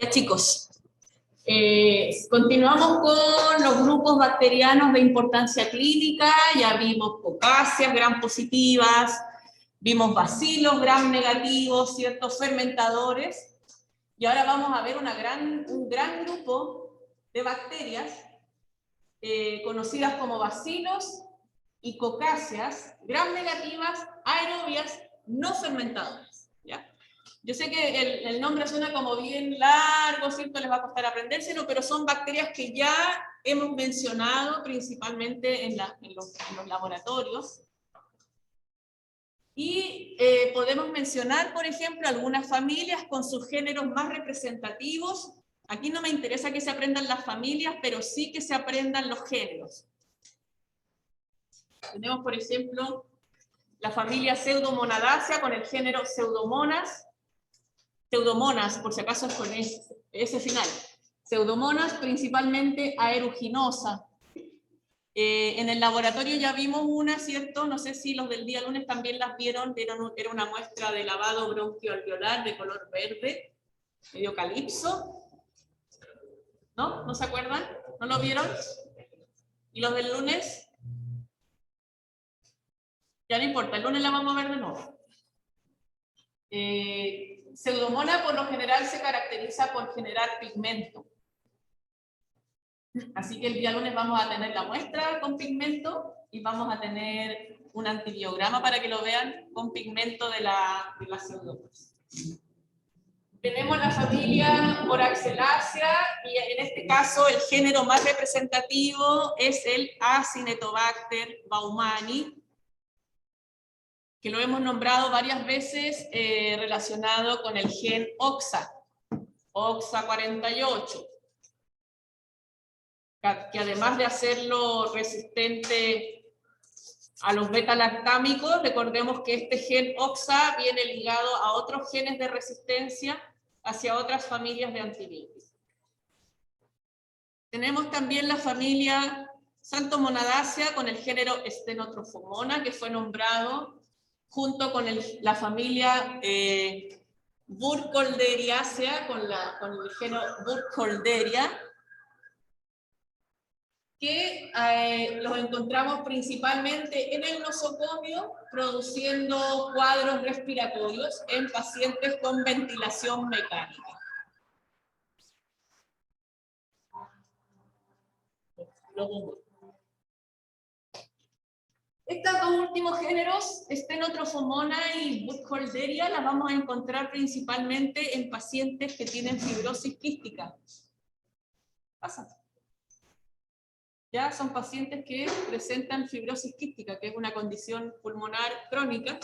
Ya, chicos, continuamos con los grupos bacterianos de importancia clínica. Ya vimos Cocáceas, gram positivas, vimos bacilos, gram negativos, ciertos fermentadores, y ahora vamos a ver un gran grupo de bacterias conocidas como bacilos y Cocáceas, gram negativas, aerobias, no fermentadoras. ¿Ya? Yo sé que el nombre suena como bien largo, ¿cierto? Les va a costar aprendérselo, pero son bacterias que ya hemos mencionado principalmente en los laboratorios. Y podemos mencionar, por ejemplo, algunas familias con sus géneros más representativos. Aquí no me interesa que se aprendan las familias, pero sí que se aprendan los géneros. Tenemos, por ejemplo, la familia Pseudomonadaceae con el género Pseudomonas, por si acaso es con ese final. Pseudomonas, principalmente aeruginosa. En el laboratorio ya vimos una, ¿cierto? No sé si los del día lunes también las vieron. Era una muestra de lavado bronquioalveolar de color verde, medio calipso. ¿No? ¿No se acuerdan? ¿No lo vieron? ¿Y los del lunes? Ya no importa, el lunes la vamos a ver de nuevo. Pseudomonas por lo general se caracteriza por generar pigmento. Así que el día lunes vamos a tener la muestra con pigmento y vamos a tener un antibiograma para que lo vean con pigmento de la pseudomonas. Tenemos la familia Moraxelaceae y en este caso el género más representativo es el Acinetobacter baumannii, que lo hemos nombrado varias veces relacionado con el gen OXA, OXA48. Que además de hacerlo resistente a los beta-lactámicos, recordemos que este gen OXA viene ligado a otros genes de resistencia hacia otras familias de antibióticos. Tenemos también la familia Xanthomonadaceae con el género Stenotrophomonas, que fue nombrado junto con la familia Burkholderiaceae, con el género Burkholderia, que los encontramos principalmente en el nosocomio, produciendo cuadros respiratorios en pacientes con ventilación mecánica. Estos dos últimos géneros, Stenotrophomonas y Burkholderia, las vamos a encontrar principalmente en pacientes que tienen fibrosis quística. Pasa. Ya son pacientes que presentan fibrosis quística, que es una condición pulmonar crónica.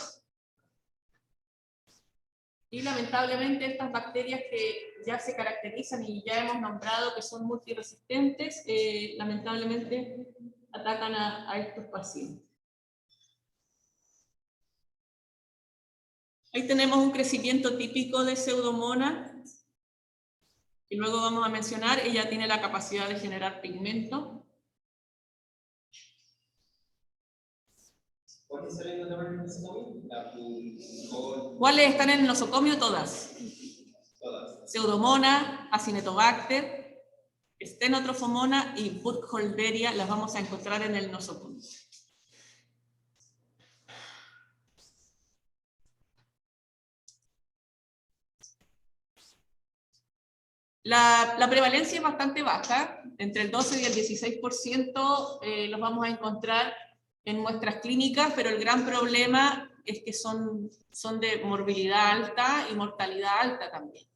Y lamentablemente estas bacterias que ya se caracterizan y ya hemos nombrado que son multiresistentes, lamentablemente atacan a estos pacientes. Ahí tenemos un crecimiento típico de Pseudomonas, y luego vamos a mencionar, ella tiene la capacidad de generar pigmento. ¿Cuáles están en el nosocomio? Todas. Pseudomonas, Acinetobacter, Stenotrophomonas y Burkholderia las vamos a encontrar en el nosocomio. La prevalencia es bastante baja, entre el 12 y el 16% los vamos a encontrar en muestras clínicas, pero el gran problema es que son de morbilidad alta y mortalidad alta también.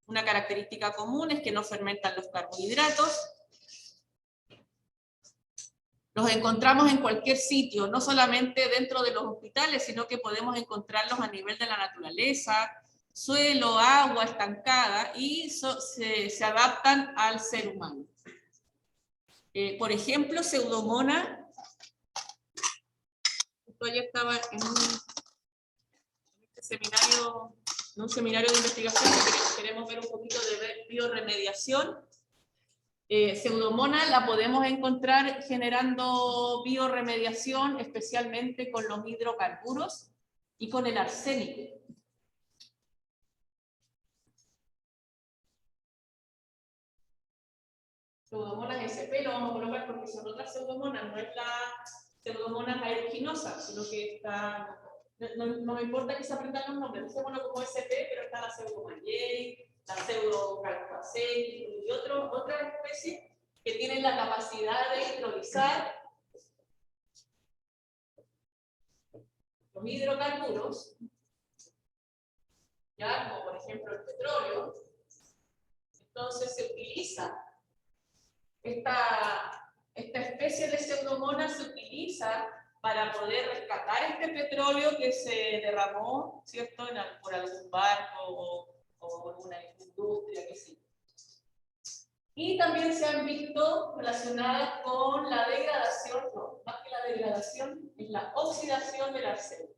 Una característica común es que no fermentan los carbohidratos. Los encontramos en cualquier sitio, no solamente dentro de los hospitales, sino que podemos encontrarlos a nivel de la naturaleza, suelo, agua estancada, y se adaptan al ser humano. Por ejemplo, Pseudomonas, esto ya estaba en un seminario de investigación que queremos ver un poquito de bioremediación. Pseudomonas la podemos encontrar generando bioremediación, especialmente con los hidrocarburos y con el arsénico. Pseudomonas SP lo vamos a colocar porque son otras pseudomonas, no es la pseudomonas aeruginosa, sino que está... No me importa que se aprendan los nombres, dejémoslo como SP, pero está la pseudomallei, la pseudocalcuacei y otras especies que tienen la capacidad de hidrolizar los hidrocarburos, ya, como por ejemplo el petróleo. Entonces se utiliza esta especie de pseudomonas se utiliza para poder rescatar este petróleo que se derramó, ¿cierto?, por algún barco o alguna industria, que sí. Y también se han visto relacionadas con la degradación, no, más que la degradación, es la oxidación del arsénico.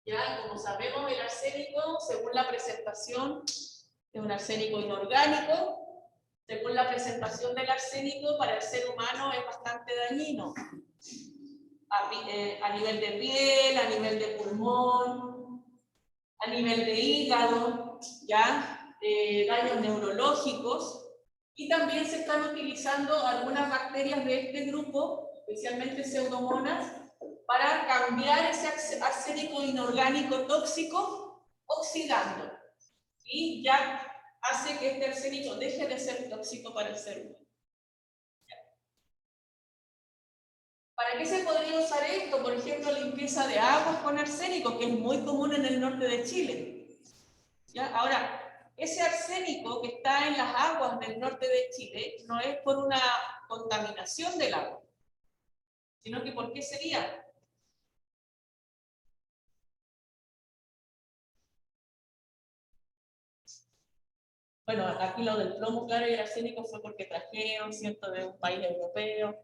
Ya, como sabemos, el arsénico, según la presentación, es un arsénico inorgánico. Según la presentación del arsénico, para el ser humano es bastante dañino. A nivel de piel, a nivel de pulmón, a nivel de hígado, ¿ya? Daños neurológicos. Y también se están utilizando algunas bacterias de este grupo, especialmente pseudomonas, para cambiar ese arsénico inorgánico tóxico oxidando. Y ya hace que este arsénico deje de ser tóxico para el ser humano. ¿Para qué se podría usar esto? Por ejemplo, limpieza de aguas con arsénico, que es muy común en el norte de Chile. ¿Ya? Ahora, ese arsénico que está en las aguas del norte de Chile no es por una contaminación del agua, sino que ¿por qué sería? Bueno, aquí lo del plomo, claro, y el arsénico fue porque trajeron, ¿cierto?, de un país europeo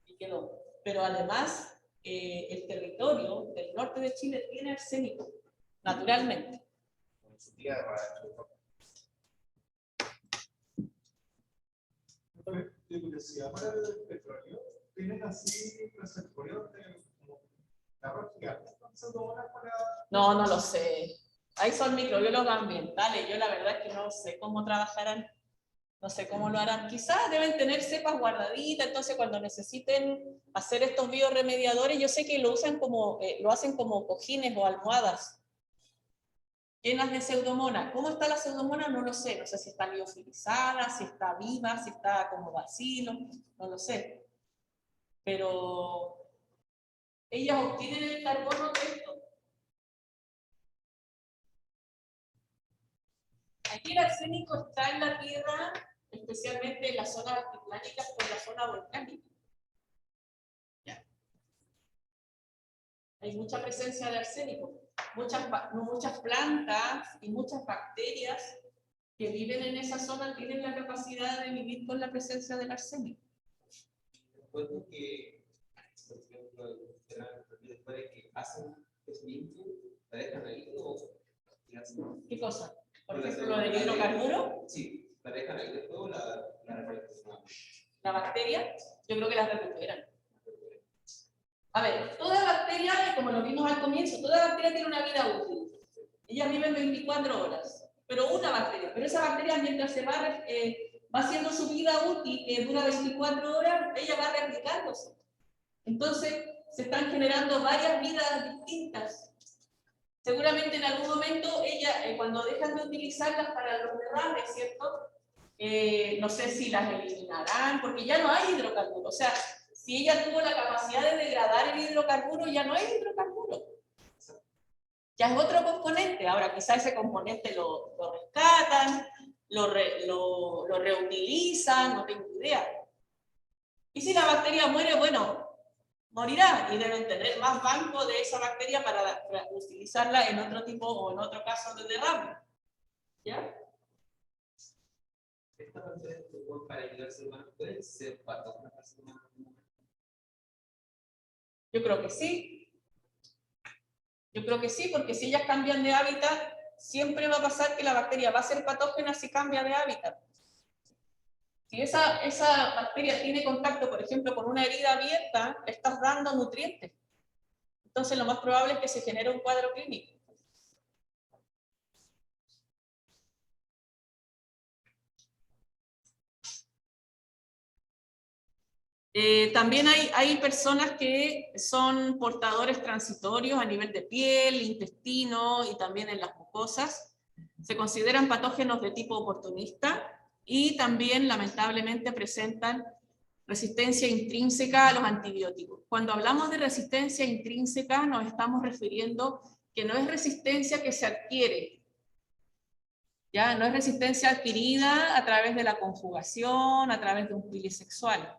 y quedó. Pero además, el territorio del norte de Chile tiene arsénico, naturalmente. De curiosidad, para el petróleo, ¿tienen así reservorios de la roca? No, no lo sé. Ahí son microbiólogos ambientales. Yo la verdad es que no sé cómo trabajarán, no sé cómo lo harán. Quizás deben tener cepas guardaditas, entonces cuando necesiten hacer estos bioremediadores, yo sé que lo usan como, lo hacen como cojines o almohadas llenas de pseudomonas. ¿Cómo está la pseudomona? No lo sé. No sé si está liofilizada, si está viva, si está como bacilo, no lo sé. Pero ellas obtienen el carbono de esto. Aquí el arsénico está en la tierra, especialmente en las zonas altiplánicas por la zona volcánica. ¿Ya? Hay mucha presencia de arsénico. Muchas plantas y muchas bacterias que viven en esa zona tienen la capacidad de vivir con la presencia del arsénico. Recuerdo que, por ejemplo, después de que hacen limpio, ¿la dejan ahí o qué hacen? ¿Qué cosa? Por ejemplo, lo del hidrocarburo. Sí, la dejan ahí después o la recuperan. La bacteria, yo creo que la recuperan. A ver, toda bacteria, como lo vimos al comienzo, toda bacteria tiene una vida útil. Ellas viven 24 horas, pero una bacteria. Pero esa bacteria, mientras se va haciendo su vida útil, que dura 24 horas, ella va replicándose. Entonces, se están generando varias vidas distintas. Seguramente en algún momento, cuando dejan de utilizarlas para los derrames, ¿cierto? No sé si las eliminarán, porque ya no hay hidrocarburo. O sea, si ella tuvo la capacidad de degradar el hidrocarburo, ya no hay hidrocarburo. Ya es otro componente. Ahora, quizás ese componente lo rescatan, lo reutilizan, no tengo idea. Y si la bacteria muere, bueno, morirá y deben tener más banco de esa bacteria para utilizarla en otro tipo o en otro caso de derrame. ¿Ya? ¿Esta bacteria para ayudar al ser humano puede ser patógena para el ser humano? Yo creo que sí. Yo creo que sí, porque si ellas cambian de hábitat, siempre va a pasar que la bacteria va a ser patógena si cambia de hábitat. Si esa bacteria tiene contacto, por ejemplo, con una herida abierta, le estás dando nutrientes. Entonces lo más probable es que se genere un cuadro clínico. También hay personas que son portadores transitorios a nivel de piel, intestino y también en las mucosas. Se consideran patógenos de tipo oportunista y también lamentablemente presentan resistencia intrínseca a los antibióticos. Cuando hablamos de resistencia intrínseca nos estamos refiriendo que no es resistencia que se adquiere, ¿ya? No es resistencia adquirida a través de la conjugación, a través de un pili sexual,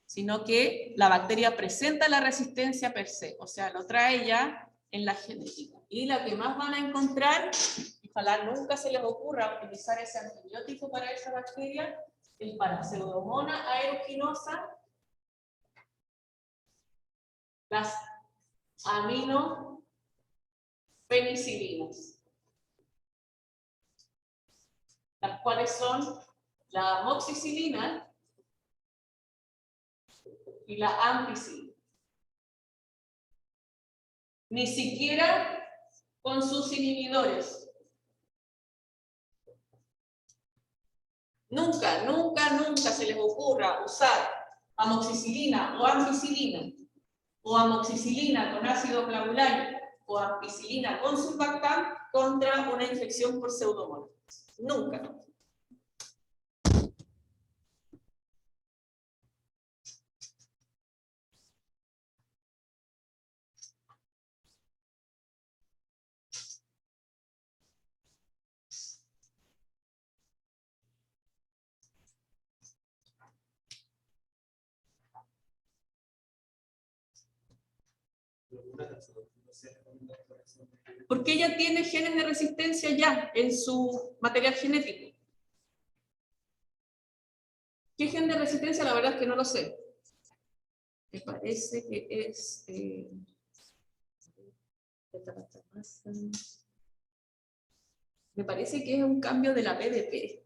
sino que la bacteria presenta la resistencia per se, o sea, lo trae ya en la genética. Y la que más van a encontrar, ojalá nunca se les ocurra utilizar ese antibiótico para esa bacteria, es para Pseudomonas aeruginosa, las aminopenicilinas, las cuales son la amoxicilina y la ampicilina. Ni siquiera con sus inhibidores. Nunca, nunca, nunca se les ocurra usar amoxicilina o ampicilina, o amoxicilina con ácido clavulano, o ampicilina con surfactant contra una infección por Pseudomonas. Nunca. Porque ella tiene genes de resistencia ya en su material genético. ¿Qué gen de resistencia? La verdad es que no lo sé. Me parece que es... me parece que es un cambio de la PDP.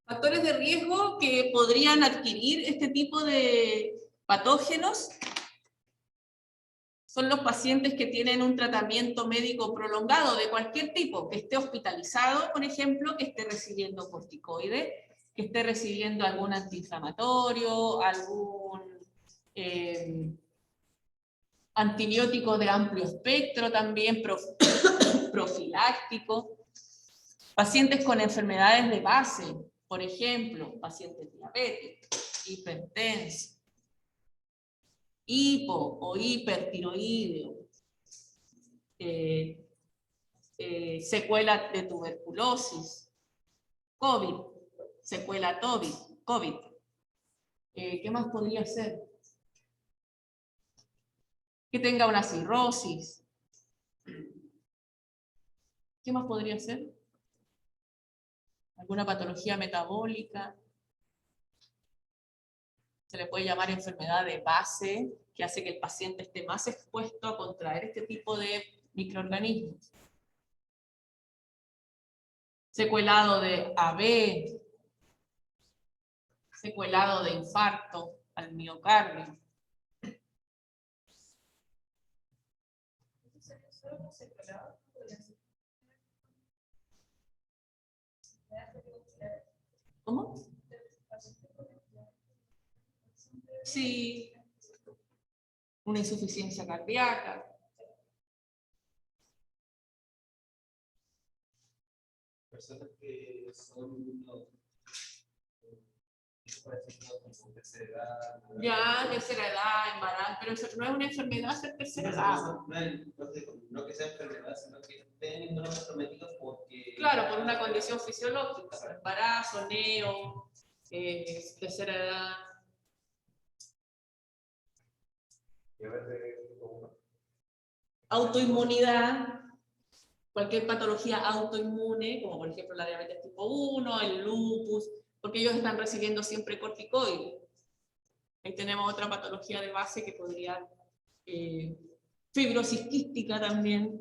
Factores de riesgo que podrían adquirir este tipo de patógenos son los pacientes que tienen un tratamiento médico prolongado de cualquier tipo, que esté hospitalizado, por ejemplo, que esté recibiendo corticoides, que esté recibiendo algún antiinflamatorio, algún antibiótico de amplio espectro también, profiláctico, pacientes con enfermedades de base, por ejemplo, pacientes diabéticos, hipertensos, hipo o hipertiroideo, secuela de tuberculosis, COVID, secuela COVID. ¿Qué más podría ser? Que tenga una cirrosis. ¿Qué más podría ser? ¿Alguna patología metabólica? Se le puede llamar enfermedad de base, que hace que el paciente esté más expuesto a contraer este tipo de microorganismos. Secuelado de AB, secuelado de infarto al miocardio. ¿Cómo? Sí, una insuficiencia cardíaca. Personas que son por ejemplo, como tercera edad. Ya, tercera edad, embarazo, pero eso no es una enfermedad ser tercera edad. No que sea enfermedad, sino que estén inmunoprometidos porque... Claro, por una condición fisiológica, embarazo, neo, tercera edad. Y a ver, autoinmunidad, cualquier patología autoinmune, como por ejemplo la diabetes tipo 1, el lupus, porque ellos están recibiendo siempre corticoides. Ahí tenemos otra patología de base que podría, fibrosis quística también.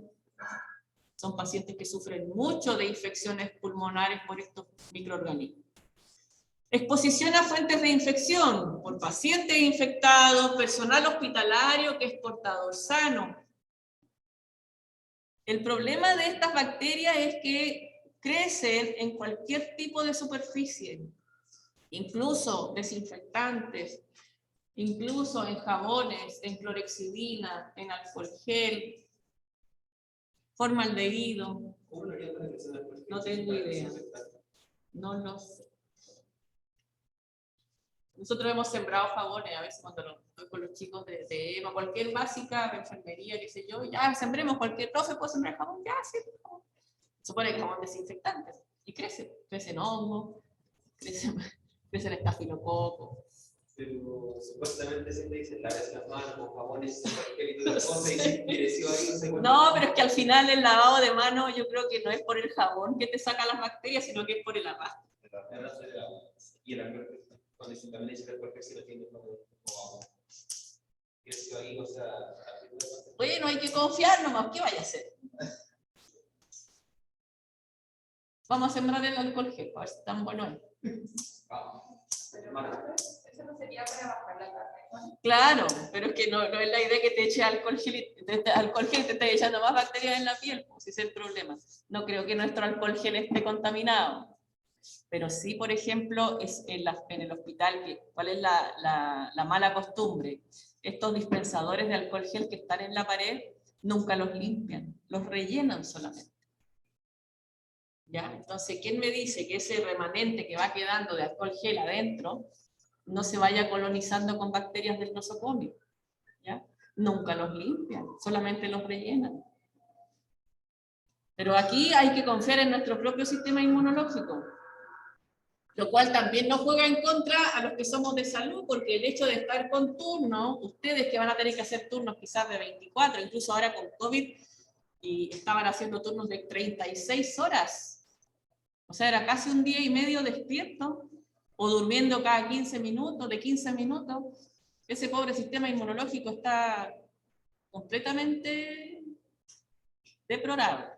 Son pacientes que sufren mucho de infecciones pulmonares por estos microorganismos. Exposición a fuentes de infección por pacientes infectados, personal hospitalario que es portador sano. El problema de estas bacterias es que crecen en cualquier tipo de superficie, incluso desinfectantes, incluso en jabones, en clorexidina, en alcohol gel, formaldehído. ¿Cómo lo haría para que se den cuenta? No tengo idea. No lo sé. Nosotros hemos sembrado jabones, a veces cuando estoy con los chicos de EMA, cualquier básica, de enfermería, qué sé yo, ya sembremos cualquier profe, puede sembrar jabón, ya, sí. Supone que jabón desinfectante. Y crecen hongos, crecen estafilococos. Pero supuestamente siempre dicen lavarse las manos con jabones, y todas las cosas, y creció ahí, no sé cuánto. No, pero es que al final el lavado de manos yo creo que no es por el jabón que te saca las bacterias, sino que es por el arrastre. El arrastre del agua. Y el alcohol, cuando dicen también dice que el alcohol si lo tiene como agua. Creció ahí, o sea... Bueno, hay que confiar nomás, ¿qué vaya a hacer? Vamos a sembrar el alcohol gel, a ver si tan bueno es. Eso no sería para bajar la carne. Claro, pero es que no es la idea que te eche alcohol gel y te esté echando más bacterias en la piel, pues ese es el problema. No creo que nuestro alcohol gel esté contaminado. Pero sí, por ejemplo, es en el hospital, ¿cuál es la mala costumbre? Estos dispensadores de alcohol gel que están en la pared nunca los limpian, los rellenan solamente. ¿Ya? Entonces, ¿quién me dice que ese remanente que va quedando de alcohol gel adentro no se vaya colonizando con bacterias del nosocomio? ¿Ya? Nunca los limpian, solamente los rellenan. Pero aquí hay que confiar en nuestro propio sistema inmunológico, lo cual también nos juega en contra a los que somos de salud, porque el hecho de estar con turnos, ustedes que van a tener que hacer turnos quizás de 24, incluso ahora con COVID, y estaban haciendo turnos de 36 horas, o sea, era casi un día y medio despierto, o durmiendo cada 15 minutos, de 15 minutos, ese pobre sistema inmunológico está completamente deplorado.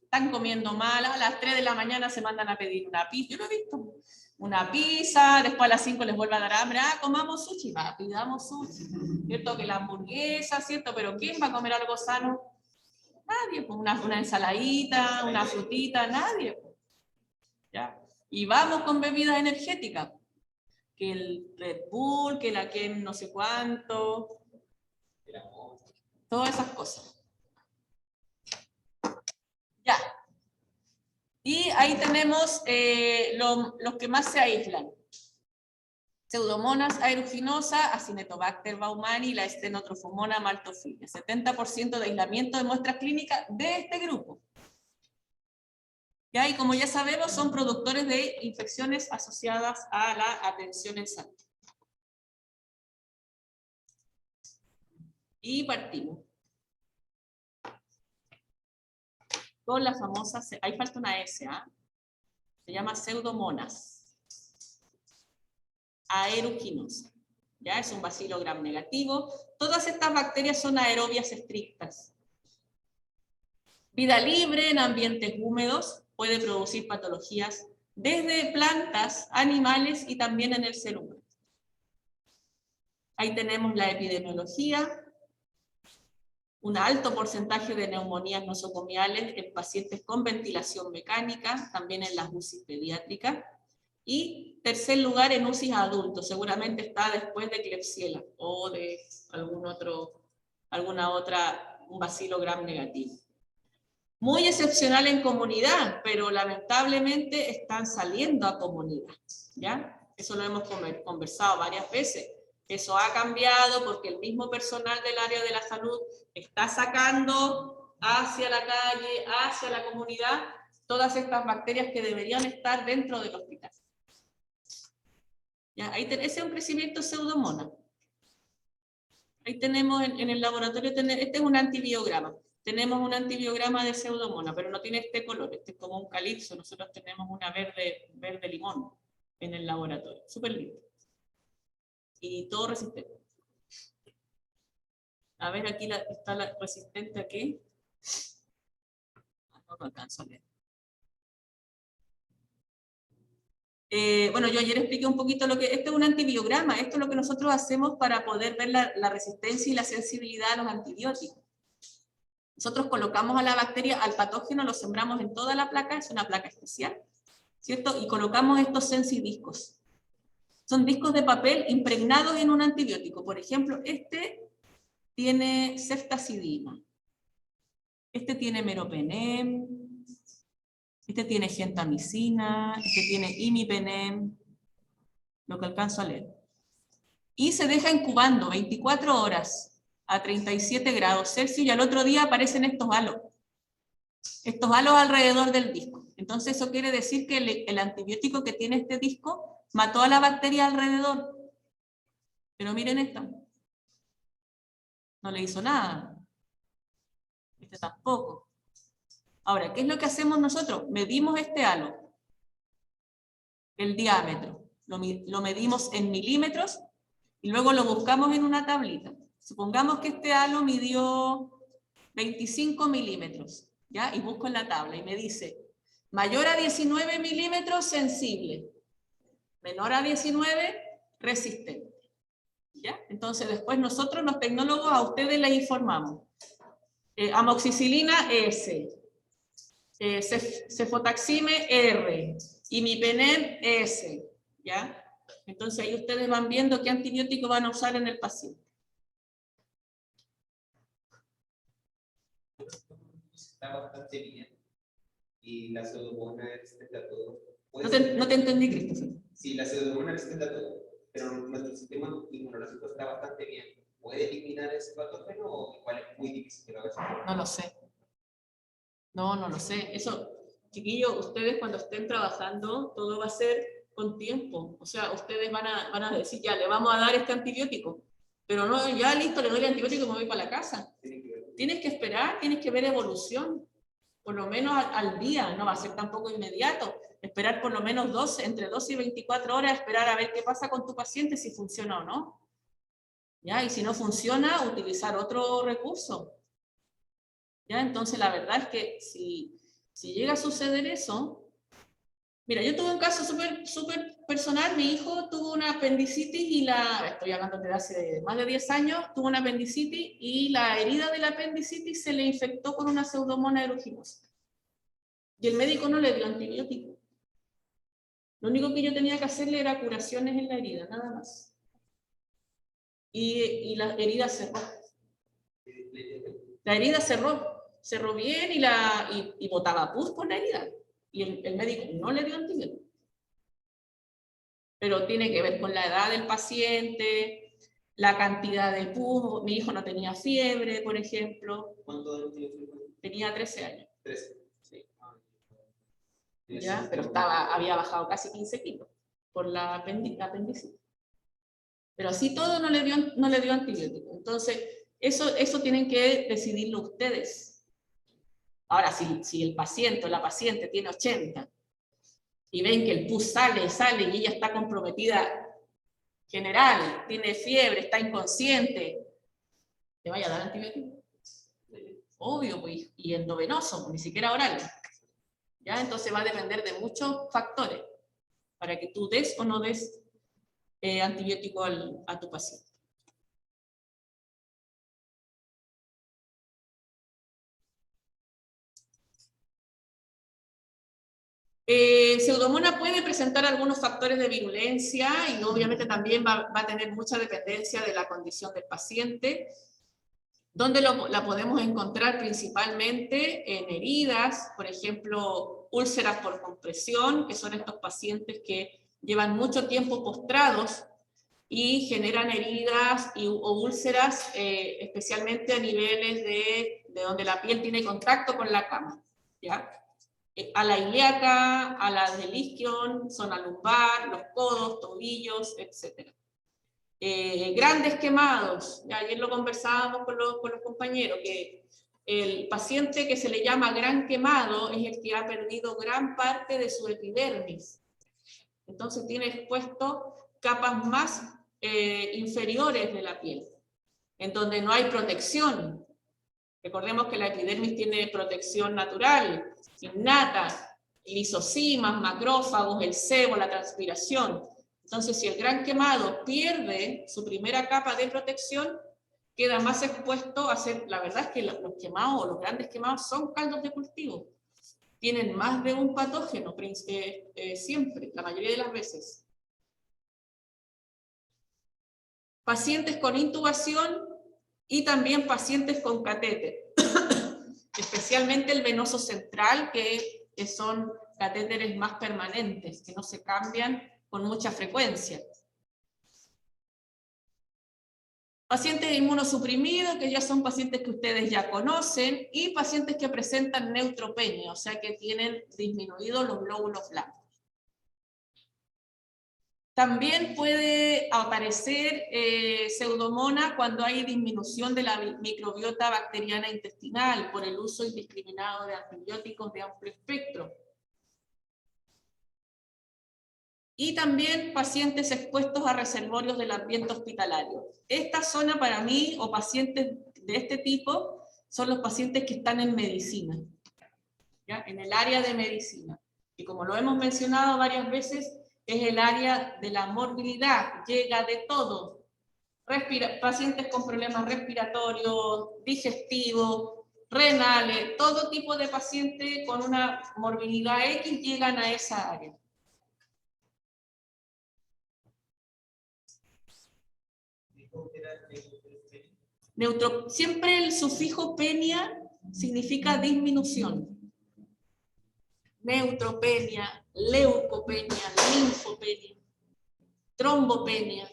Están comiendo mal, a las 3 de la mañana se mandan a pedir una pizza, yo lo he visto, una pizza, después a las 5 les vuelve a dar hambre, comamos sushi, pidamos sushi, ¿cierto? Que la hamburguesa, ¿cierto? Pero ¿quién va a comer algo sano? Nadie, pues una ensaladita, una frutita, nadie. Pues. ¿Ya? Y vamos con bebidas energéticas, que el Red Bull, que la que no sé cuánto, todas esas cosas. Ya. Y ahí tenemos los que más se aíslan. Pseudomonas aeruginosa, Acinetobacter baumannii y la Stenotrophomonas maltophilia. 70% de aislamiento de muestras clínicas de este grupo. ¿Ya? Y como ya sabemos, son productores de infecciones asociadas a la atención en salud. Y partimos. Con la famosa, ahí falta una S, ¿ah? Se llama Pseudomonas aeruginosa. ¿Ya? Es un bacilo gram negativo. Todas estas bacterias son aerobias estrictas. Vida libre en ambientes húmedos, puede producir patologías desde plantas, animales y también en el ser humano. Ahí tenemos la epidemiología. Un alto porcentaje de neumonías nosocomiales en pacientes con ventilación mecánica, también en las UCI pediátricas. Y tercer lugar en UCI adultos, seguramente está después de Klebsiella o de alguna otra, un bacilo gram negativo. Muy excepcional en comunidad, pero lamentablemente están saliendo a comunidad, ¿ya? Eso lo hemos conversado varias veces. Eso ha cambiado porque el mismo personal del área de la salud está sacando hacia la calle, hacia la comunidad, todas estas bacterias que deberían estar dentro del hospital. ¿Ya? Ahí ese es un crecimiento pseudomonas. Ahí tenemos en el laboratorio, este es un antibiograma. Tenemos un antibiograma de Pseudomonas, pero no tiene este color, este es como un calipso. Nosotros tenemos una verde limón en el laboratorio, súper lindo. Y todo resistente. A ver, aquí está la resistente aquí. No lo alcanzo a leer. Bueno, yo ayer expliqué un poquito lo que... Esto es un antibiograma, esto es lo que nosotros hacemos para poder ver la resistencia y la sensibilidad a los antibióticos. Nosotros colocamos a la bacteria, al patógeno, lo sembramos en toda la placa, es una placa especial, ¿cierto? Y colocamos estos sensidiscos. Son discos de papel impregnados en un antibiótico. Por ejemplo, este tiene ceftazidima, este tiene meropenem, este tiene gentamicina, este tiene imipenem, lo que alcanzo a leer. Y se deja incubando 24 horas a 37 grados Celsius y al otro día aparecen estos halos alrededor del disco. Entonces eso quiere decir que el antibiótico que tiene este disco mató a la bacteria alrededor. Pero miren esta. No le hizo nada. Este tampoco. Ahora, ¿qué es lo que hacemos nosotros? Medimos este halo, el diámetro. Lo medimos en milímetros y luego lo buscamos en una tablita. Supongamos que este halo midió 25 milímetros, ¿ya? Y busco en la tabla y me dice, mayor a 19 milímetros sensible, menor a 19 resistente, ¿ya? Entonces después nosotros los tecnólogos a ustedes les informamos. Amoxicilina S, cefotaxime R, imipenem S, ¿ya? Entonces ahí ustedes van viendo qué antibiótico van a usar en el paciente. Está bastante bien. Y la pseudomonas resistente todo. No te entendí, Christopher. Sí, la pseudomonas resistente todo, pero nuestro sistema inmunológico está bastante bien. ¿Puede eliminar ese patógeno o igual es muy difícil que lo haga? No lo sé. No lo sé. Eso, chiquillos, ustedes cuando estén trabajando, todo va a ser con tiempo. O sea, ustedes van a decir, ya, le vamos a dar este antibiótico. Pero no, ya listo, le doy el antibiótico y me voy para la casa. Tienes que esperar, tienes que ver evolución. Por lo menos al día, no va a ser tampoco inmediato. Esperar por lo menos entre 12 y 24 horas, esperar a ver qué pasa con tu paciente, si funciona o no. ¿Ya? Y si no funciona, utilizar otro recurso. ¿Ya? Entonces la verdad es que si llega a suceder eso, mira, yo tuve un caso súper personal, mi hijo tuvo una apendicitis y estoy hablando de hace más de 10 años, tuvo una apendicitis y la herida de la apendicitis se le infectó con una pseudomonas aeruginosa. Y el médico no le dio antibiótico. Lo único que yo tenía que hacerle era curaciones en la herida, nada más. Y la herida cerró. La herida cerró bien y botaba pus por la herida. Y el médico no le dio antibiótico. Pero tiene que ver con la edad del paciente, la cantidad de pus. Mi hijo no tenía fiebre, por ejemplo. ¿Cuánto años tiene su hijo? Tenía 13 años. 13. Sí. ¿Ya? Pero había bajado casi 15 kilos por la apendicitis. Pero así todo no le dio antibiótico. Entonces, eso tienen que decidirlo ustedes. Ahora, si el paciente o la paciente tiene 80 y ven que el pus sale y ella está comprometida general, tiene fiebre, está inconsciente, ¿te vaya a dar antibiótico? Obvio, pues, y endovenoso, ni siquiera oral. ¿Ya? Entonces va a depender de muchos factores para que tú des o no des antibiótico a tu paciente. Pseudomonas puede presentar algunos factores de virulencia y obviamente también va a tener mucha dependencia de la condición del paciente. ¿Dónde la podemos encontrar? Principalmente en heridas, por ejemplo, úlceras por compresión, que son estos pacientes que llevan mucho tiempo postrados y generan heridas o úlceras, especialmente a niveles de donde la piel tiene contacto con la cama, ¿ya? A la ilíaca, a la del isquion, zona lumbar, los codos, tobillos, etc. Grandes quemados, ya ayer lo conversábamos con los compañeros, que el paciente que se le llama gran quemado es el que ha perdido gran parte de su epidermis. Entonces tiene expuesto capas más inferiores de la piel, en donde no hay protección. Recordemos que la epidermis tiene protección natural, innata, lisosimas, macrófagos, el sebo, la transpiración. Entonces, si el gran quemado pierde su primera capa de protección, queda más expuesto a ser, la verdad es que los quemados o los grandes quemados son caldos de cultivo. Tienen más de un patógeno, siempre, la mayoría de las veces. Pacientes con intubación y también pacientes con catéter, especialmente el venoso central, que son catéteres más permanentes, que no se cambian con mucha frecuencia. Pacientes inmunosuprimidos, que ya son pacientes que ustedes ya conocen, y pacientes que presentan neutropenia, o sea que tienen disminuidos los glóbulos blancos. También puede aparecer pseudomonas cuando hay disminución de la microbiota bacteriana intestinal por el uso indiscriminado de antibióticos de amplio espectro. Y también pacientes expuestos a reservorios del ambiente hospitalario. Esta zona para mí, o pacientes de este tipo, son los pacientes que están en medicina, ¿ya? En el área de medicina. Y como lo hemos mencionado varias veces, es el área de la morbilidad, llega de todo. Pacientes con problemas respiratorios, digestivos, renales, todo tipo de pacientes con una morbilidad X llegan a esa área. Siempre el sufijo penia significa disminución. Neutropenia, leucopenia, linfopenia, trombopenia.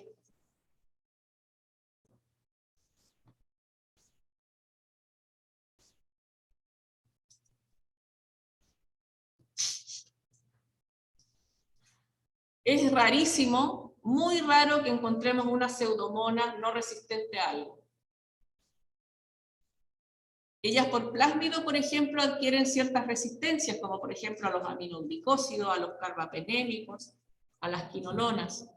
Es rarísimo, muy raro que encontremos una pseudomona no resistente a algo. Ellas por plásmido, por ejemplo, adquieren ciertas resistencias, como por ejemplo a los aminoglicósidos, a los carbapenémicos, a las quinolonas.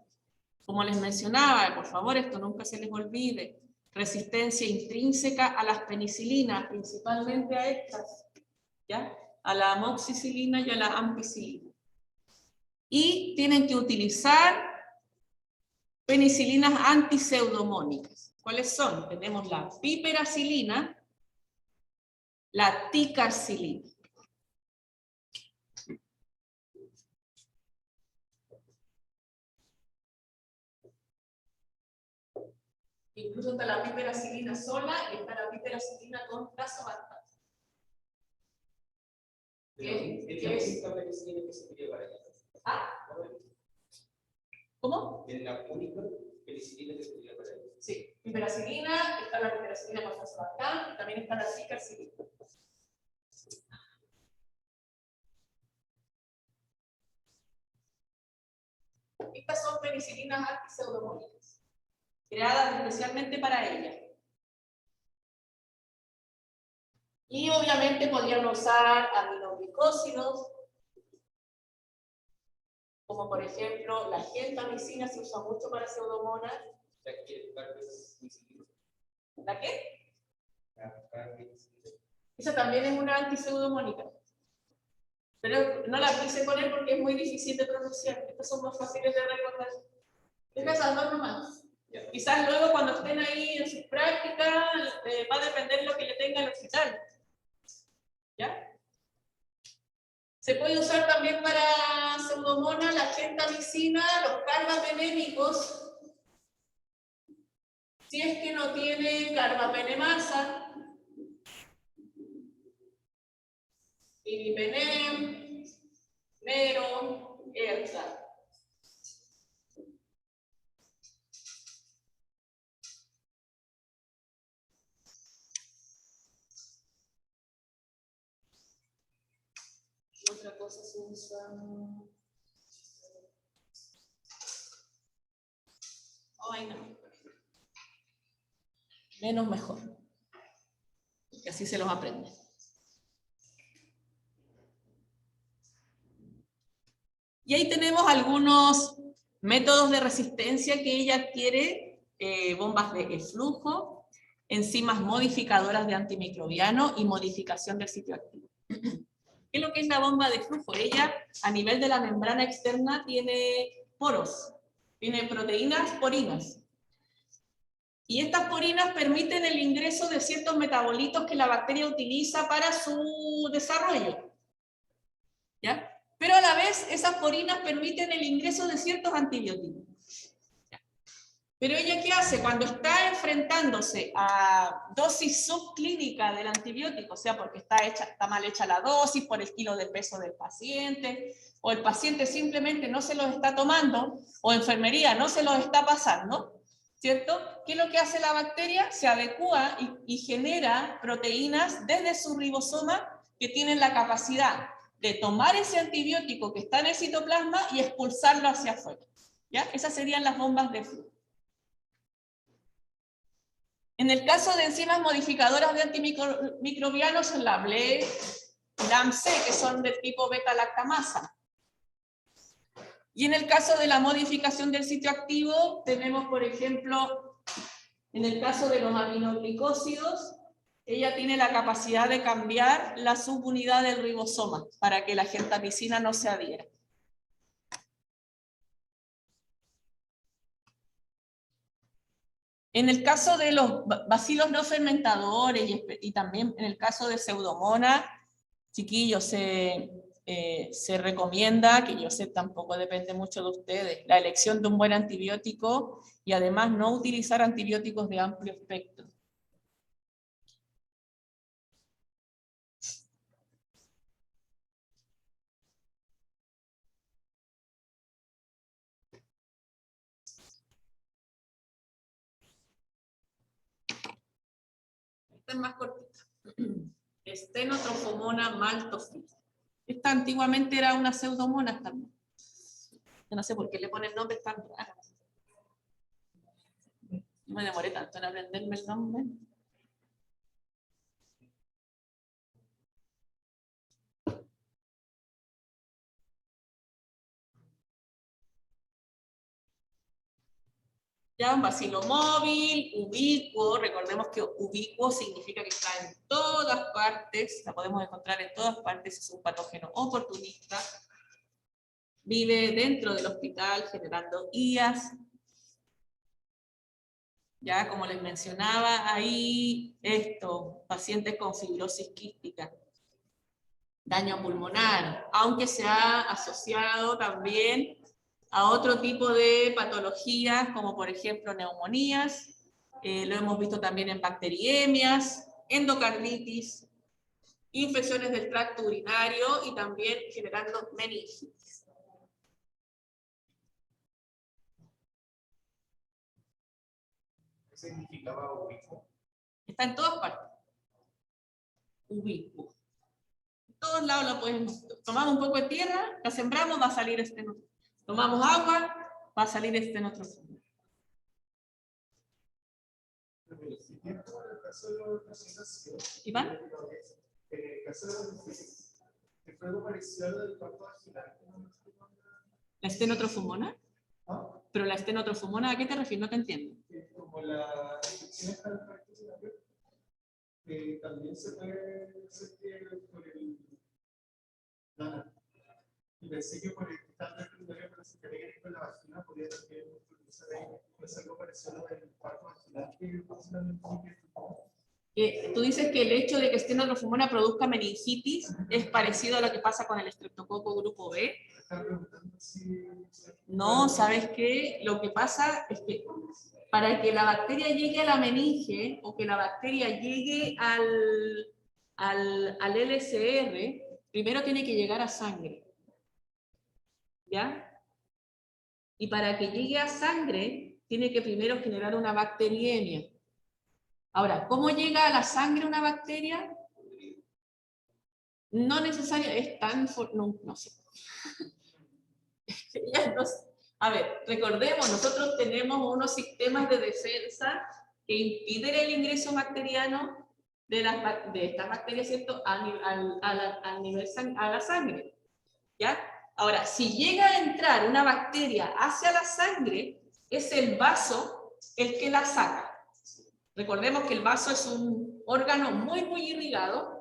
Como les mencionaba, por favor, esto nunca se les olvide, resistencia intrínseca a las penicilinas, principalmente a estas, ¿ya? A la amoxicilina y a la ampicilina. Y tienen que utilizar penicilinas antipseudomónicas. ¿Cuáles son? Tenemos la piperacilina, la ticarcilina. Incluso está la piperacilina sola y está la piperacilina con tazobactam. ¿Qué es? Penicilina que se utiliza para ella. ¿Ah? ¿Cómo? Es la única penicilina que se utiliza para ella. Sí, piperacilina, está la piperacilina con tazobactam y también está la ticarcilina. Estas son penicilinas antipseudomónicas, creadas especialmente para ella. Y obviamente podrían usar aminoglicósidos, como por ejemplo la gentamicina se usa mucho para pseudomonas. ¿La qué? Esa también es una antipseudomónica. Pero no la quise poner porque es muy difícil de pronunciar. Estas son más fáciles de recordar. Deja esas dos nomás. Quizás luego cuando estén ahí en sus prácticas va a depender lo que le tenga el hospital. ¿Ya? Se puede usar también para pseudomonas la gentamicina, los carbapenémicos, si es que no tiene carbapenemasa, imipenem, mero, erza. Otra cosa se usa. Ay, no. Menos mejor. Y así se los aprende. Y ahí tenemos algunos métodos de resistencia que ella adquiere, bombas de flujo, enzimas modificadoras de antimicrobiano y modificación del sitio activo. ¿Qué es lo que es la bomba de flujo? Ella, a nivel de la membrana externa, tiene poros, tiene proteínas porinas. Y estas porinas permiten el ingreso de ciertos metabolitos que la bacteria utiliza para su desarrollo. ¿Ya? Pero a la vez, esas porinas permiten el ingreso de ciertos antibióticos. ¿Ya? Pero ella, ¿qué hace? Cuando está enfrentándose a dosis subclínica del antibiótico, o sea, porque está mal hecha la dosis, por el kilo de peso del paciente, o el paciente simplemente no se los está tomando, o enfermería no se los está pasando, ¿cierto? ¿Qué es lo que hace la bacteria? Se adecua y genera proteínas desde su ribosoma que tienen la capacidad de tomar ese antibiótico que está en el citoplasma y expulsarlo hacia afuera. ¿Ya? Esas serían las bombas de flujo. En el caso de enzimas modificadoras de antimicrobianos, son la BLE y la AMC, que son del tipo beta-lactamasa. Y en el caso de la modificación del sitio activo, tenemos, por ejemplo, en el caso de los aminoglicósidos, ella tiene la capacidad de cambiar la subunidad del ribosoma para que la gentamicina no se adhiera. En el caso de los bacilos no fermentadores y también en el caso de Pseudomonas, chiquillos, se recomienda, que yo sé tampoco depende mucho de ustedes, la elección de un buen antibiótico y además no utilizar antibióticos de amplio espectro. Esta es más cortita. Stenotrophomona maltophylla. Esta antiguamente era una pseudomonas también. Yo no sé por qué le ponen nombres tan raros. No me demoré tanto en aprenderme el nombre. Ya, un bacilo móvil, ubicuo. Recordemos que ubicuo significa que está en todas partes, la podemos encontrar en todas partes, es un patógeno oportunista. Vive dentro del hospital generando IAS. Ya, como les mencionaba, ahí pacientes con fibrosis quística, daño pulmonar, aunque se ha asociado también a otro tipo de patologías, como por ejemplo neumonías, lo hemos visto también en bacteriemias, endocarditis, infecciones del tracto urinario y también generando meningitis. ¿Qué significaba ubicuo? Está en todas partes. Ubicuo. En todos lados la podemos. Tomamos un poco de tierra, la sembramos, va a salir estenotrofomo. Tomamos agua, va a salir estenotrofomo. ¿Iván? En el caso de fue algo parecido al del parto vaginal. ¿La estenotrofomona? ¿Ah? ¿Pero la estenotrofomona a qué te refieres? No te entiendo. Como la infección está en el parto vaginal, también se puede hacer que por el... Nada. Y pensé que por el cristal de secundaria para se que con la vagina podía también utilizar ahí. Pues algo parecido al del parto vaginal que Tú dices que el hecho de que estenotrofomona produzca meningitis es parecido a lo que pasa con el estreptococo grupo B. No, ¿sabes qué? Lo que pasa es que para que la bacteria llegue a la meninge o que la bacteria llegue al LCR, primero tiene que llegar a sangre. ¿Ya? Y para que llegue a sangre, tiene que primero generar una bacteriemia. Ahora, ¿cómo llega a la sangre una bacteria? No necesariamente, es tan... No sé. A ver, recordemos, nosotros tenemos unos sistemas de defensa que impiden el ingreso bacteriano de estas bacterias, ¿cierto?, a la sangre, ¿ya? Ahora, si llega a entrar una bacteria hacia la sangre, es el vaso el que la saca. Recordemos que el vaso es un órgano muy irrigado,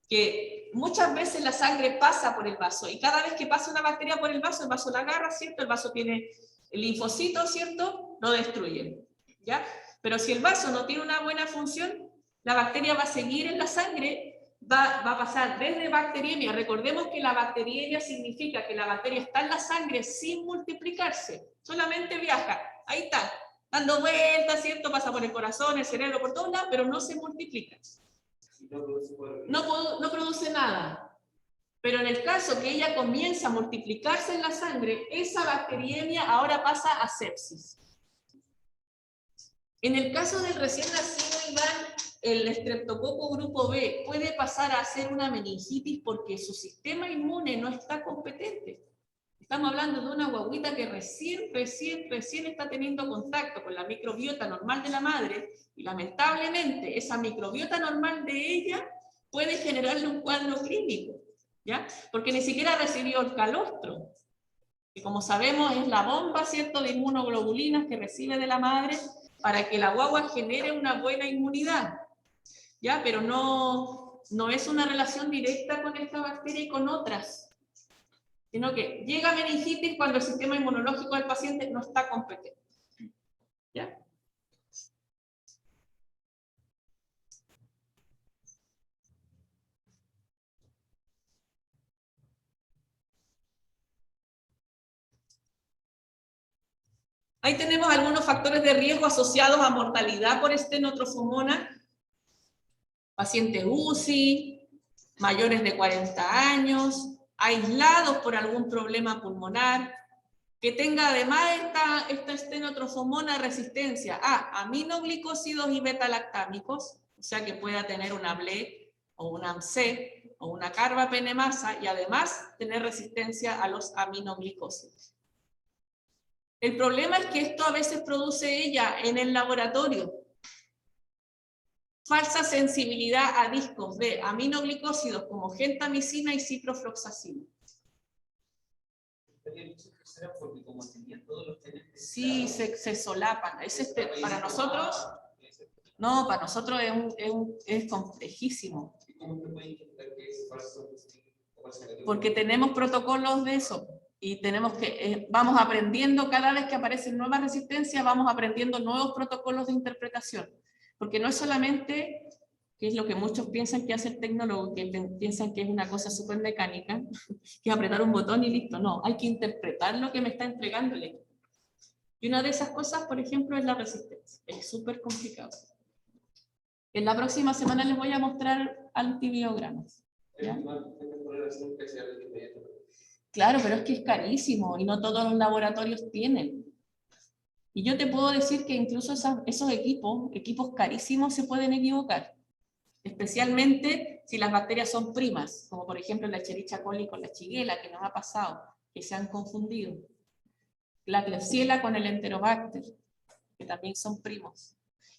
que muchas veces la sangre pasa por el vaso, y cada vez que pasa una bacteria por el vaso la agarra, ¿cierto? El vaso tiene el linfocito, ¿cierto? Lo destruyen, ¿ya? Pero si el vaso no tiene una buena función, la bacteria va a seguir en la sangre, va a pasar desde bacteriemia. Recordemos que la bacteriemia significa que la bacteria está en la sangre sin multiplicarse, solamente viaja, ahí está, dando vueltas, ¿cierto? Pasa por el corazón, el cerebro, por todos lados, pero no se multiplica. No produce nada. Pero en el caso que ella comienza a multiplicarse en la sangre, esa bacteriemia ahora pasa a sepsis. En el caso del recién nacido, Iván, el estreptococo grupo B puede pasar a ser una meningitis porque su sistema inmune no está competente. Estamos hablando de una guaguita que recién está teniendo contacto con la microbiota normal de la madre, y lamentablemente esa microbiota normal de ella puede generarle un cuadro clínico, ¿ya? Porque ni siquiera recibió el calostro, que como sabemos es la bomba, ¿cierto?, de inmunoglobulinas que recibe de la madre para que la guagua genere una buena inmunidad, ¿ya? Pero no es una relación directa con esta bacteria y con otras, sino que llega meningitis cuando el sistema inmunológico del paciente no está competente, ¿ya? Ahí tenemos algunos factores de riesgo asociados a mortalidad por Stenotrophomona. Pacientes UCI, mayores de 40 años, aislados por algún problema pulmonar, que tenga además esta Stenotrophomona resistencia a aminoglicósidos y beta-lactámicos, o sea que pueda tener una BLE o una AMC o una carbapenemasa, y además tener resistencia a los aminoglicósidos. El problema es que esto a veces produce ella en el laboratorio falsa sensibilidad a discos de aminoglicósidos como gentamicina y ciprofloxacina. Porque como tenían todos los genes, Sí, se solapan. Para nosotros, no, para nosotros es complejísimo. ¿cómo te pueden intentar que es falso? Porque tenemos protocolos de eso. Y tenemos que, vamos aprendiendo cada vez que aparecen nuevas resistencias, vamos aprendiendo nuevos protocolos de interpretación. Porque no es solamente, que es lo que muchos piensan que hace el tecnólogo, que piensan que es una cosa súper mecánica, que es apretar un botón y listo. No, hay que interpretar lo que me está entregando el equipo. Y una de esas cosas, por ejemplo, es la resistencia. Es súper complicado. En la próxima semana les voy a mostrar antibiogramas, ¿ya? Claro, pero es que es carísimo y no todos los laboratorios tienen. Y yo te puedo decir que incluso esos equipos carísimos, se pueden equivocar. Especialmente si las bacterias son primas, como por ejemplo la Escherichia coli con la Shigella, que nos ha pasado, que se han confundido. La Klebsiella con el Enterobacter, que también son primos.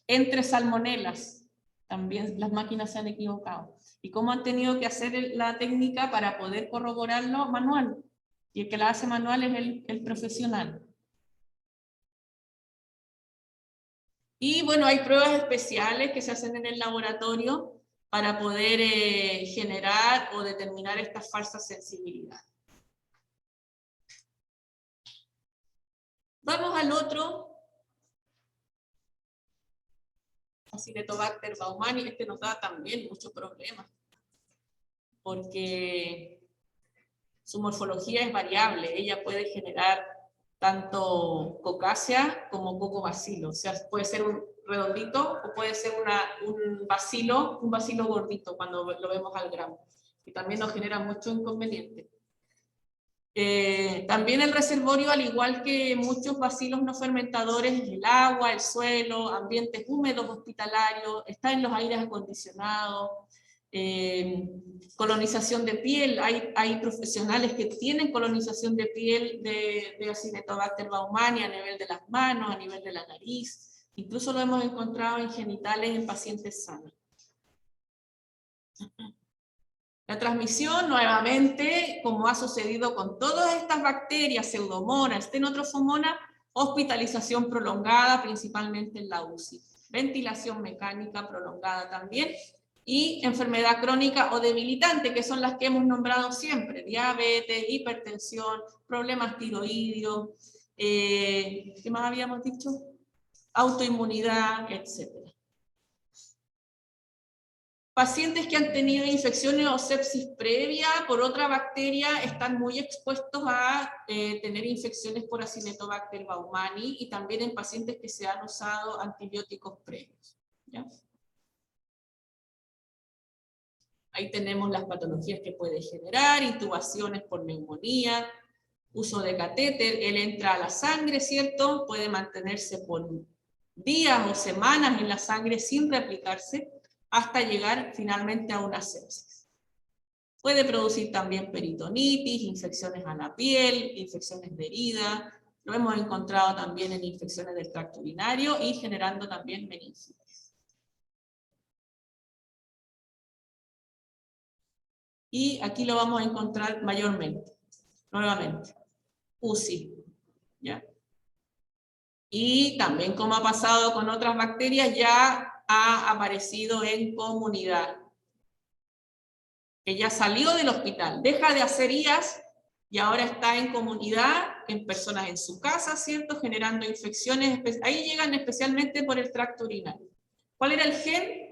Entre salmonelas, también las máquinas se han equivocado. ¿Y cómo han tenido que hacer la técnica para poder corroborarlo? Manual. Y el que la hace manual es el profesional. Y bueno, hay pruebas especiales que se hacen en el laboratorio para poder generar o determinar estas falsas sensibilidades. Vamos al otro. Acinetobacter baumannii, este nos da también muchos problemas, porque su morfología es variable. Ella puede generar tanto cocácea como cocobacilo, o sea, puede ser un redondito o puede ser un bacilo gordito cuando lo vemos al gramo, y también nos genera mucho inconveniente. También el reservorio, al igual que muchos bacilos no fermentadores, es el agua, el suelo, ambientes húmedos hospitalarios, está en los aires acondicionados, Colonización de piel, hay profesionales que tienen colonización de piel de Acinetobacter baumani a nivel de las manos, a nivel de la nariz, incluso lo hemos encontrado en genitales en pacientes sanos. La transmisión, nuevamente, como ha sucedido con todas estas bacterias, Pseudomonas, Stenotrophomonas, hospitalización prolongada, principalmente en la UCI. Ventilación mecánica prolongada también. Y enfermedad crónica o debilitante, que son las que hemos nombrado siempre. Diabetes, hipertensión, problemas tiroideos, ¿qué más habíamos dicho? Autoinmunidad, etc. Pacientes que han tenido infecciones o sepsis previa por otra bacteria están muy expuestos a tener infecciones por Acinetobacter baumani y también en pacientes que se han usado antibióticos previos. ¿Ya? Ahí tenemos las patologías que puede generar, intubaciones por neumonía, uso de catéter, él entra a la sangre, ¿cierto? Puede mantenerse por días o semanas en la sangre sin reaplicarse, hasta llegar finalmente a una sepsis. Puede producir también peritonitis, infecciones a la piel, infecciones de herida, lo hemos encontrado también en infecciones del tracto urinario y generando también meningitis. Y aquí lo vamos a encontrar mayormente, nuevamente, UCI, ¿ya? Y también, como ha pasado con otras bacterias, ya ha aparecido en comunidad, que ya salió del hospital, deja de hacer IAS y ahora está en comunidad, en personas en su casa, ¿cierto? Generando infecciones, ahí llegan especialmente por el tracto urinario. ¿Cuál era el gen?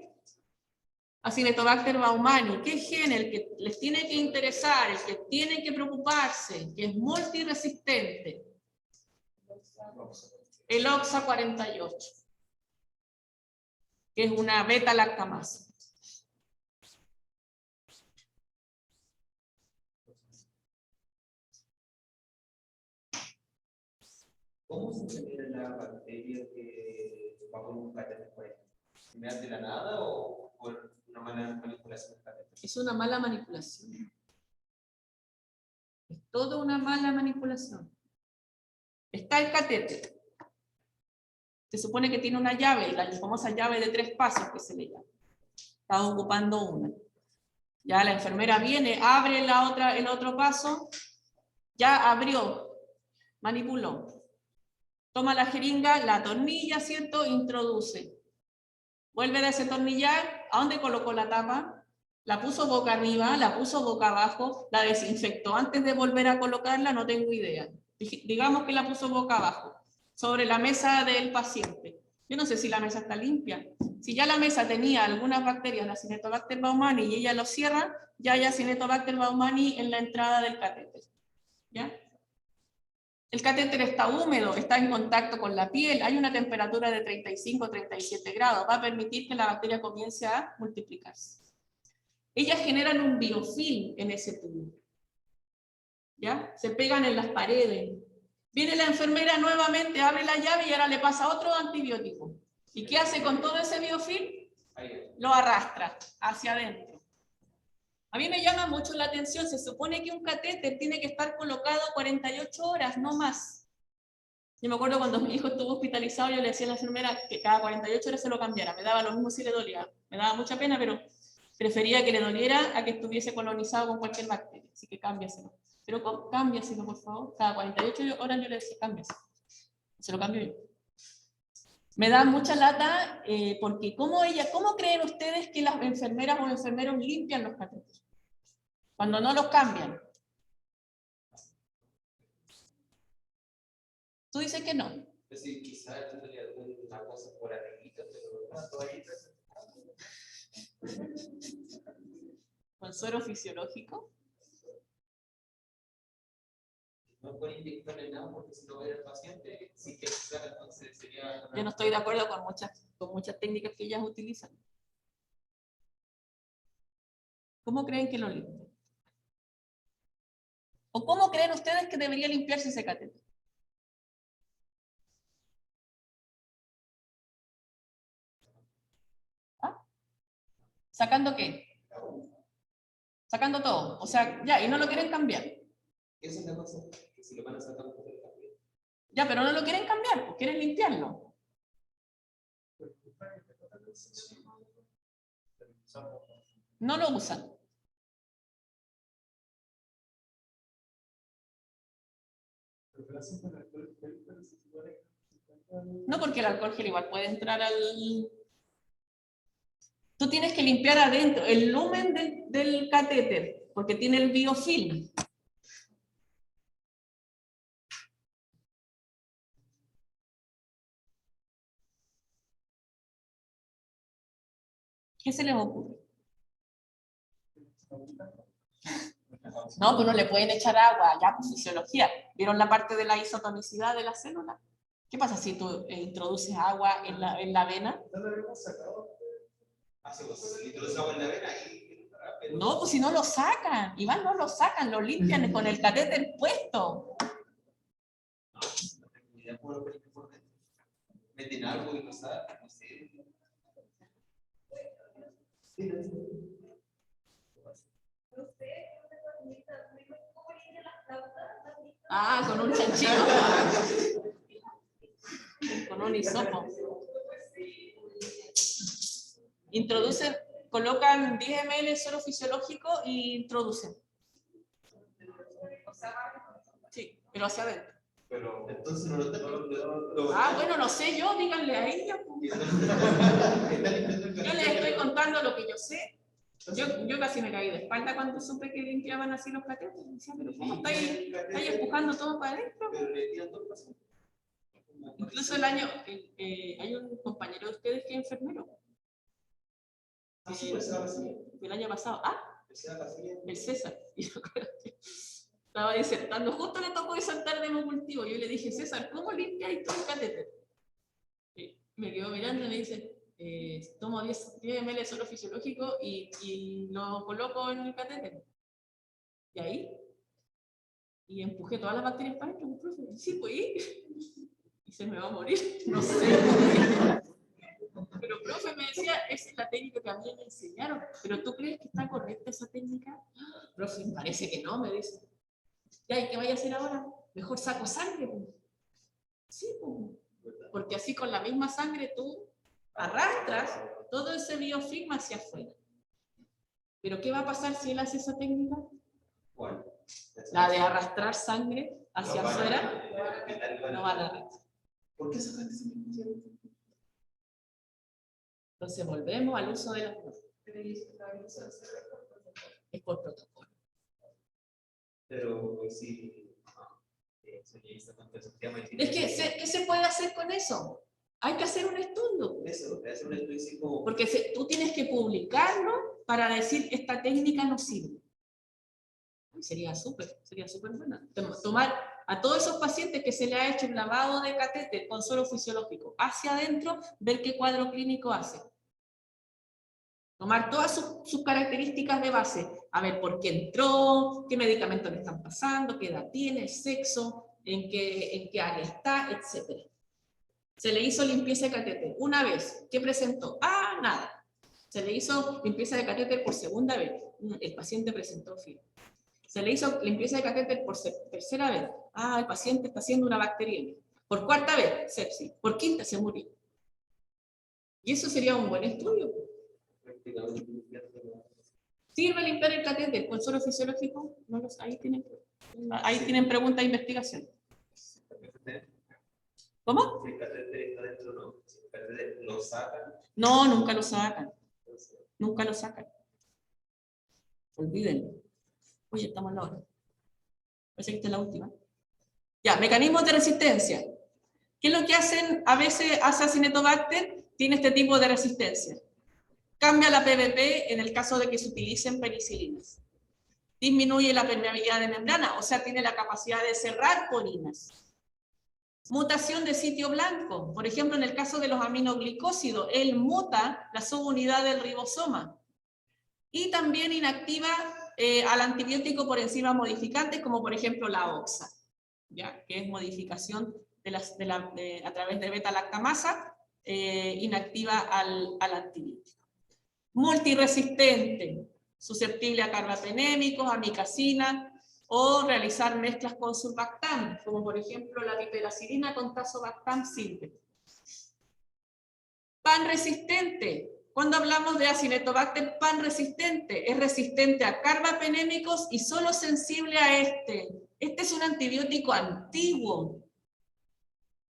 Acinetobacter baumani. ¿Qué gen? El que les tiene que interesar, el que tiene que preocuparse, que es multiresistente. El OXA48, que es una beta-lactamasa. ¿Cómo se genera la bacteria que va con un catéter por ahí? ¿Me hace de la nada o por una mala manipulación del catéter? Es una mala manipulación. Es toda una mala manipulación. Está el catéter. Se supone que tiene una llave, la famosa llave de 3 pasos que se le llama. Está ocupando una. Ya la enfermera viene, abre el otro paso, ya abrió, manipuló. Toma la jeringa, la atornilla, ¿cierto? Introduce. Vuelve a desatornillar. ¿A dónde colocó la tapa? La puso boca arriba, la puso boca abajo, la desinfectó. Antes de volver a colocarla, no tengo idea. Digamos que la puso boca abajo, sobre la mesa del paciente. Yo no sé si la mesa está limpia. Si ya la mesa tenía algunas bacterias de Acinetobacter baumani y ella lo cierra, ya hay Acinetobacter baumani en la entrada del catéter. ¿Ya? El catéter está húmedo, está en contacto con la piel, hay una temperatura de 35-37 grados, va a permitir que la bacteria comience a multiplicarse. Ellas generan un biofilm en ese tubo. ¿Ya? Se pegan en las paredes. Viene la enfermera nuevamente, abre la llave y ahora le pasa otro antibiótico. ¿Y qué hace con todo ese biofilm? Lo arrastra hacia adentro. A mí me llama mucho la atención, se supone que un catéter tiene que estar colocado 48 horas, no más. Yo me acuerdo cuando mi hijo estuvo hospitalizado, yo le decía a la enfermera que cada 48 horas se lo cambiara. Me daba lo mismo si le dolía. Me daba mucha pena, pero prefería que le doliera a que estuviese colonizado con cualquier bacteria. Así que cámbiaselo. Pero cámbiaselo, por favor. Cada 48 horas yo le decía, cámbiaselo. Se lo cambio yo. Me da mucha lata porque ¿cómo creen ustedes que las enfermeras o enfermeros limpian los catéteres? Cuando no los cambian. Tú dices que no. Es decir, quizás tendría alguna cosa por arribita, pero una toallita. ¿Con suero fisiológico? No puede inyectarle nada porque si no va a ir al paciente, si que quizás entonces sería... Yo no estoy de acuerdo con muchas técnicas que ellas utilizan. ¿Cómo creen que lo limpian? ¿O cómo creen ustedes que debería limpiarse ese catéter? ¿Ah? ¿Sacando qué? Sacando todo. O sea, ya, y no lo quieren cambiar. Esa es la cosa, que si lo van a sacar, no pueden cambiar. Ya, pero no lo quieren cambiar, pues quieren limpiarlo. No lo usan. No, porque el alcohol gel igual puede entrar al... Tú tienes que limpiar adentro, el lumen del catéter, porque tiene el biofilm. ¿Qué se les ocurre? No, pues no le pueden echar agua, ya, pues fisiología. ¿Vieron la parte de la isotonicidad de la célula? ¿Qué pasa si tú introduces agua en la vena? ¿No lo habíamos sacado? Hace un litro de agua en la vena y... pero- No, pues si no lo sacan, Iván, no lo sacan, lo limpian con el catéter puesto. No tengo ni idea cómo lo ponen por dentro. Meten algo y no saben, no sé. Ah, con un chanchito. Con un hisopo. Introducen, colocan 10 ml suero fisiológico y introducen. Sí, pero hacia adentro. Pero entonces no lo tengo. Ah, bueno, no sé yo, díganle a ella. Yo les estoy contando lo que yo sé. Yo casi me caí de espalda cuando supe que limpiaban así los catéteres. Decía, pero ¿cómo estáis empujando todo para adentro? Pero le tiran dos pasos. Incluso el año, hay un compañero de ustedes que es enfermero. Ah, sí, pues era así. El año pasado. Ah, Era así. el César. Y yo creo que estaba disertando, justo le tocó disertar de hemocultivo. Yo le dije, César, ¿cómo limpiáis todo el catéter? Y me quedó mirando y me dice, tomo 10 ml de suero fisiológico y lo coloco en el catéter. Y ahí, y empujé todas las bacterias para adentro, profe. Sí, pues, y se me va a morir, no sé. Pero, profe, me decía, esa es la técnica que a mí me enseñaron. ¿Pero tú crees que está correcta esa técnica? Profe, parece que no, me dice. Ya, ¿y qué vaya a hacer ahora? Mejor saco sangre. Pues. Sí, pues. Porque así con la misma sangre tú arrastras todo ese biofilm hacia afuera. ¿Pero qué va a pasar si él hace esa técnica? ¿Cuál? La de arrastrar sangre hacia afuera, no van a arrastrar. ¿Por qué sacaste ese mismo? Entonces volvemos al uso de las manos. Es por protocolo. Pero pues sí. Es que, ¿qué se puede hacer con eso? Hay que hacer un estudio. Eso, hacer un estudio así como. Porque tú tienes que publicarlo para decir esta técnica no sirve. Sería súper buena. Tomar a todos esos pacientes que se le ha hecho un lavado de catéter con suero fisiológico hacia adentro, ver qué cuadro clínico hace. Tomar todas sus características de base, a ver por qué entró, qué medicamentos le están pasando, qué edad tiene, el sexo, en qué área está, etc. Se le hizo limpieza de catéter una vez. ¿Qué presentó? Ah, nada. Se le hizo limpieza de catéter por segunda vez. El paciente presentó fiebre. Se le hizo limpieza de catéter por tercera vez. Ah, el paciente está haciendo una bacteriemia. Por cuarta vez, sepsis. Por quinta, se murió. Y eso sería un buen estudio. ¿Sirve limpiar el catéter con suero fisiológico? No lo sé. Ahí tienen pregunta de investigación. ¿Cómo? Si el catéter está dentro, no. Si el catéter lo sacan. No, nunca lo sacan. Nunca lo sacan. Olvídenlo. Oye, estamos en la hora. Parece que esta es la última. Ya, mecanismos de resistencia. ¿Qué es lo que hacen? A veces Acinetobacter tiene este tipo de resistencia. Cambia la PVP en el caso de que se utilicen penicilinas. Disminuye la permeabilidad de membrana, o sea, tiene la capacidad de cerrar porinas. Mutación de sitio blanco. Por ejemplo, en el caso de los aminoglicósidos, él muta la subunidad del ribosoma. Y también inactiva al antibiótico por enzimas modificantes, como por ejemplo la OXA, ¿ya? Que es modificación a través de beta-lactamasa, inactiva al antibiótico. Multiresistente. susceptible a carbapenémicos, amikacina, o realizar mezclas con surfactant, como por ejemplo la piperacilina con tazobactam sirve. Pan resistente. Cuando hablamos de Acinetobacter pan resistente, es resistente a carbapenémicos y solo sensible a este. Este es un antibiótico antiguo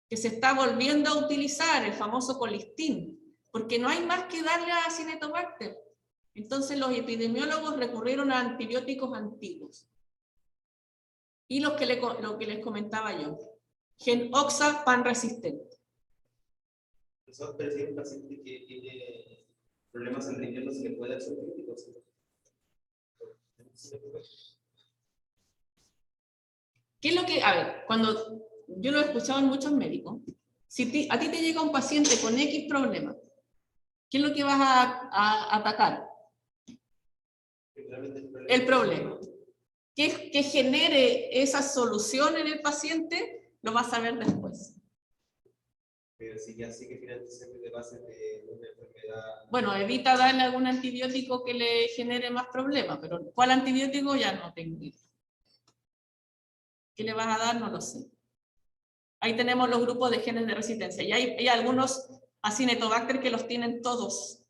que se está volviendo a utilizar, el famoso colistin, porque no hay más que darle a Acinetobacter. Entonces los epidemiólogos recurrieron a antibióticos antiguos. Y lo que les comentaba yo, Genoxa pan resistente. Eso prefiere un paciente que tiene problemas en riñón, no se le puede hacer críticos. ¿Qué es lo que, a ver, cuando yo lo he escuchado en muchos médicos, si a ti te llega un paciente con X problema, ¿qué es lo que vas a atacar? El problema. Que genere esa solución en el paciente, lo vas a ver después. Pero si ya sé que tiene antecedentes de base de una enfermedad. Bueno, evita darle algún antibiótico que le genere más problemas, pero ¿cuál antibiótico? Ya no tengo idea. ¿Qué le vas a dar? No lo sé. Ahí tenemos los grupos de genes de resistencia. Y hay algunos Acinetobacter que los tienen todos.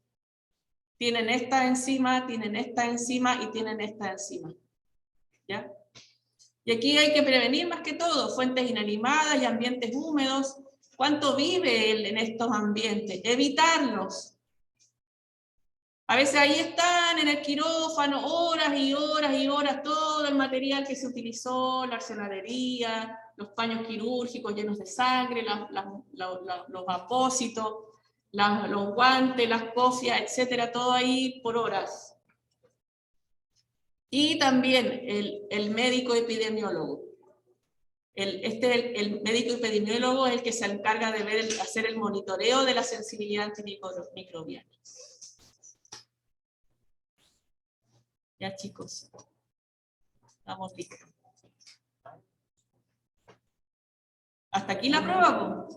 Tienen esta enzima, tienen esta enzima y tienen esta enzima. ¿Ya? Y aquí hay que prevenir más que todo, fuentes inanimadas y ambientes húmedos. ¿Cuánto vive él en estos ambientes? Evitarlos. A veces ahí están en el quirófano horas y horas y horas, todo el material que se utilizó, la arsenalería, los paños quirúrgicos llenos de sangre, los apósitos, los guantes, las cofias, etcétera, todo ahí por horas. Y también el médico epidemiólogo. El médico epidemiólogo es el que se encarga de hacer el monitoreo de la sensibilidad antimicrobiana. Ya, chicos, estamos listos. ¿Hasta aquí la prueba?